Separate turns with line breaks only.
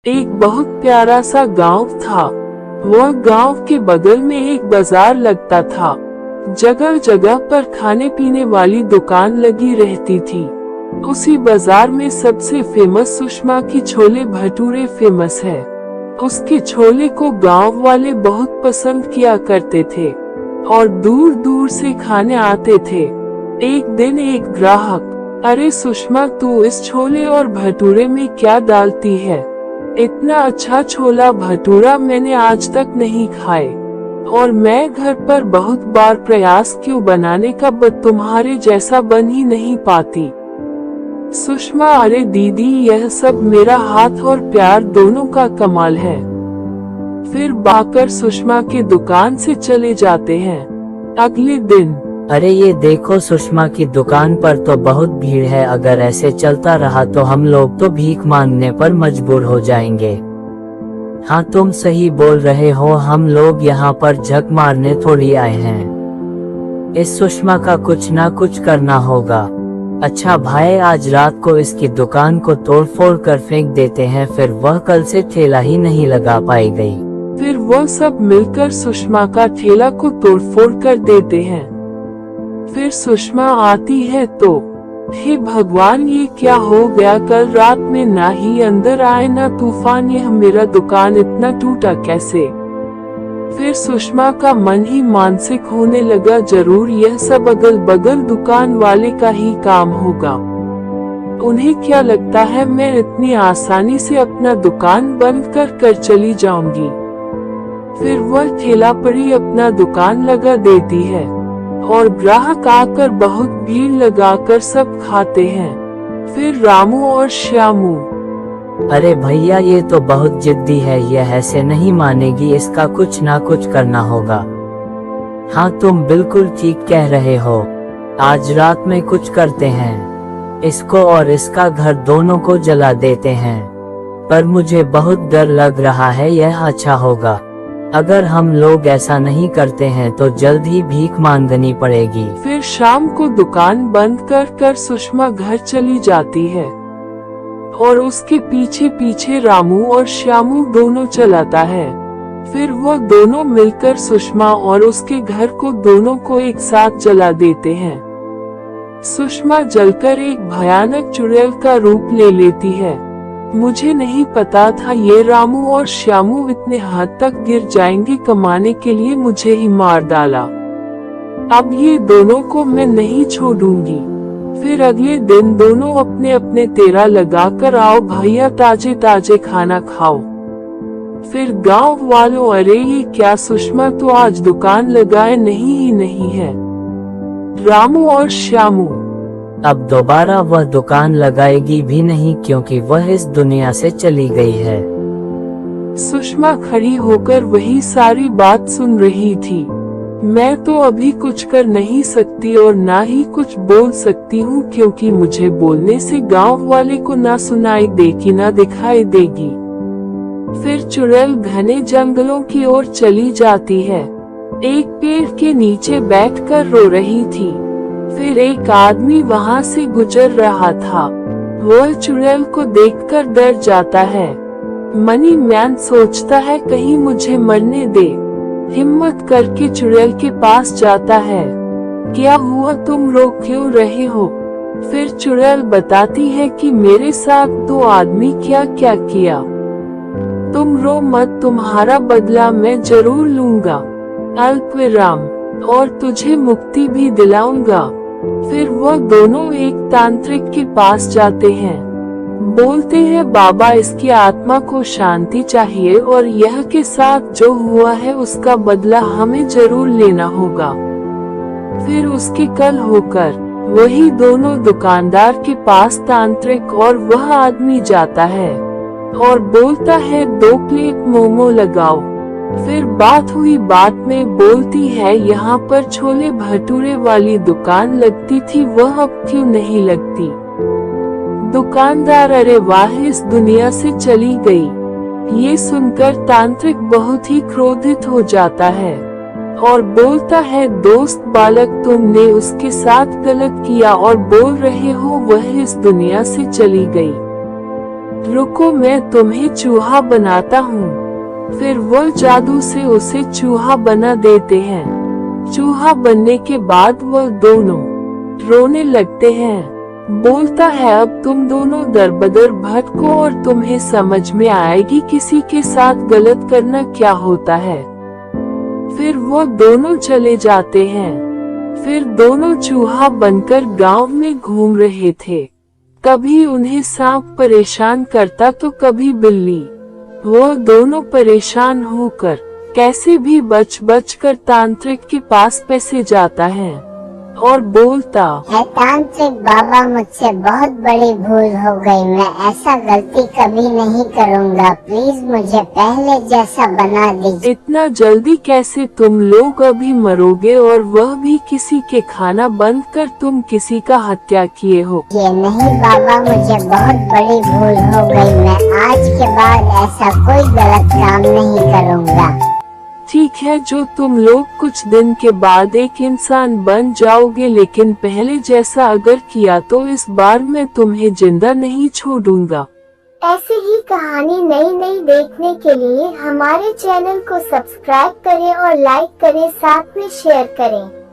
एक बहुत प्यारा सा गांव था। वह गांव के बगल में एक बाजार लगता था। जगह जगह पर खाने पीने वाली दुकान लगी रहती थी। उसी बाजार में सबसे फेमस सुषमा की छोले भटूरे फेमस है। उसके छोले को गांव वाले बहुत पसंद किया करते थे और दूर दूर से खाने आते थे। एक दिन एक ग्राहक, अरे सुषमा, तू इस छोले और भटूरे में क्या डालती है? इतना अच्छा छोला भटूरा मैंने आज तक नहीं खाए और मैं घर पर बहुत बार प्रयास क्यों बनाने का, बट तुम्हारे जैसा बन ही नहीं पाती। सुषमा, अरे दीदी, यह सब मेरा हाथ और प्यार दोनों का कमाल है। फिर बाकर सुषमा की दुकान से चले जाते हैं। अगले दिन,
अरे ये देखो, सुषमा की दुकान पर तो बहुत भीड़ है। अगर ऐसे चलता रहा तो हम लोग तो भीख मांगने पर मजबूर हो जाएंगे। हाँ, तुम सही बोल रहे हो, हम लोग यहाँ पर झक मारने थोड़ी आए हैं। इस सुषमा का कुछ ना कुछ करना होगा। अच्छा भाई, आज रात को इसकी दुकान को तोड़ फोड़ कर फेंक देते हैं, फिर वह कल से ठेला ही नहीं लगा पाएगी।
फिर वह सब मिलकर सुषमा का ठेला को तोड़ फोड़ कर देते हैं। फिर सुषमा आती है तो, हे भगवान, ये क्या हो गया? कल रात में ना ही अंदर आए ना तूफान, यह मेरा दुकान इतना टूटा कैसे? फिर सुषमा का मन ही मानसिक होने लगा, जरूर यह सब अगल बगल दुकान वाले का ही काम होगा। उन्हें क्या लगता है मैं इतनी आसानी से अपना दुकान बंद कर चली जाऊंगी? फिर वह ठेला पर ही अपना दुकान लगा देती है और ग्राहक आकर बहुत भीड़ लगाकर सब खाते हैं। फिर रामू और श्यामू,
अरे भैया, ये तो बहुत जिद्दी है, यह ऐसे नहीं मानेगी, इसका कुछ ना कुछ करना होगा। हाँ, तुम बिल्कुल ठीक कह रहे हो, आज रात में कुछ करते हैं। इसको और इसका घर दोनों को जला देते हैं। पर मुझे बहुत डर लग रहा है, यह अच्छा होगा। अगर हम लोग ऐसा नहीं करते हैं तो जल्द ही भीख मांगनी पड़ेगी।
फिर शाम को दुकान बंद कर सुषमा घर चली जाती है और उसके पीछे पीछे रामू और श्यामू दोनों चलाता है। फिर वो दोनों मिलकर सुषमा और उसके घर को दोनों को एक साथ जला देते हैं। सुषमा जलकर एक भयानक चुड़ैल का रूप ले लेती है। मुझे नहीं पता था ये रामू और श्यामू इतने हद तक गिर जाएंगे, कमाने के लिए मुझे ही मार डाला। अब ये दोनों को मैं नहीं छोड़ूंगी। फिर अगले दिन दोनों अपने अपने तेरा लगाकर, आओ भैया, ताजे ताजे खाना खाओ। फिर गांव वालों, अरे ये क्या, सुषमा तो आज दुकान लगाए नहीं है। रामू और श्यामू,
अब दोबारा वह दुकान लगाएगी भी नहीं, क्योंकि वह इस दुनिया से चली गई है।
सुषमा खड़ी होकर वही सारी बात सुन रही थी। मैं तो अभी कुछ कर नहीं सकती और ना ही कुछ बोल सकती हूँ, क्योंकि मुझे बोलने से गांव वाले को ना सुनाई देगी ना दिखाई देगी। फिर चुड़ैल घने जंगलों की ओर चली जाती है। एक पेड़ के नीचे बैठकर रो रही थी। फिर एक आदमी वहां से गुजर रहा था। वह चुड़ैल को देखकर डर जाता है। मनी मैन सोचता है कहीं मुझे मरने दे। हिम्मत करके चुड़ैल के पास जाता है। क्या हुआ, तुम रो क्यों रहे हो? फिर चुड़ैल बताती है कि मेरे साथ दो आदमी क्या क्या किया। तुम रो मत, तुम्हारा बदला मैं जरूर लूंगा, अल्पविराम, और तुझे मुक्ति भी दिलाऊंगा। फिर वह दोनों एक तांत्रिक के पास जाते हैं। बोलते हैं, बाबा, इसकी आत्मा को शांति चाहिए और यह के साथ जो हुआ है उसका बदला हमें जरूर लेना होगा। फिर उसके कल होकर वही दोनों दुकानदार के पास तांत्रिक और वह आदमी जाता है और बोलता है, 2 प्लेट मोमो लगाओ। फिर बात हुई बात में बोलती है, यहाँ पर छोले भटूरे वाली दुकान लगती थी, वह अब क्यों नहीं लगती? दुकानदार, अरे वाह, इस दुनिया से चली गई। ये सुनकर तांत्रिक बहुत ही क्रोधित हो जाता है और बोलता है, दोस्त बालक, तुमने उसके साथ गलत किया और बोल रहे हो वह इस दुनिया से चली गई। रुको, मैं तुम्हें चूहा बनाता हूँ। फिर वो जादू से उसे चूहा बना देते हैं। चूहा बनने के बाद वो दोनों रोने लगते हैं। बोलता है, अब तुम दोनों दरबदर भटको और तुम्हें समझ में आएगी किसी के साथ गलत करना क्या होता है। फिर वो दोनों चले जाते हैं। फिर दोनों चूहा बनकर गांव में घूम रहे थे। कभी उन्हें सांप परेशान करता तो कभी बिल्ली। वो दोनों परेशान होकर कैसे भी बच कर तांत्रिक के पास पैसे जाता है और बोलता
है, तांत्रिक बाबा मुझसे बहुत बड़ी भूल हो गई, मैं ऐसा गलती कभी नहीं करूँगा, प्लीज मुझे पहले जैसा बना दीजिए।
इतना जल्दी कैसे? तुम लोग अभी मरोगे, और वह भी किसी के खाना बंद कर तुम किसी का हत्या किए हो।
ये नहीं बाबा, मुझे बहुत बड़ी भूल हो गई, मैं आज के बाद ऐसा कोई गलत काम नहीं करूँगा।
ठीक है, जो तुम लोग कुछ दिन के बाद एक इंसान बन जाओगे, लेकिन पहले जैसा अगर किया तो इस बार मैं तुम्हें जिंदा नहीं छोड़ूंगा।
ऐसे ही कहानी नई नई देखने के लिए हमारे चैनल को सब्सक्राइब करें और लाइक करें, साथ में शेयर करें।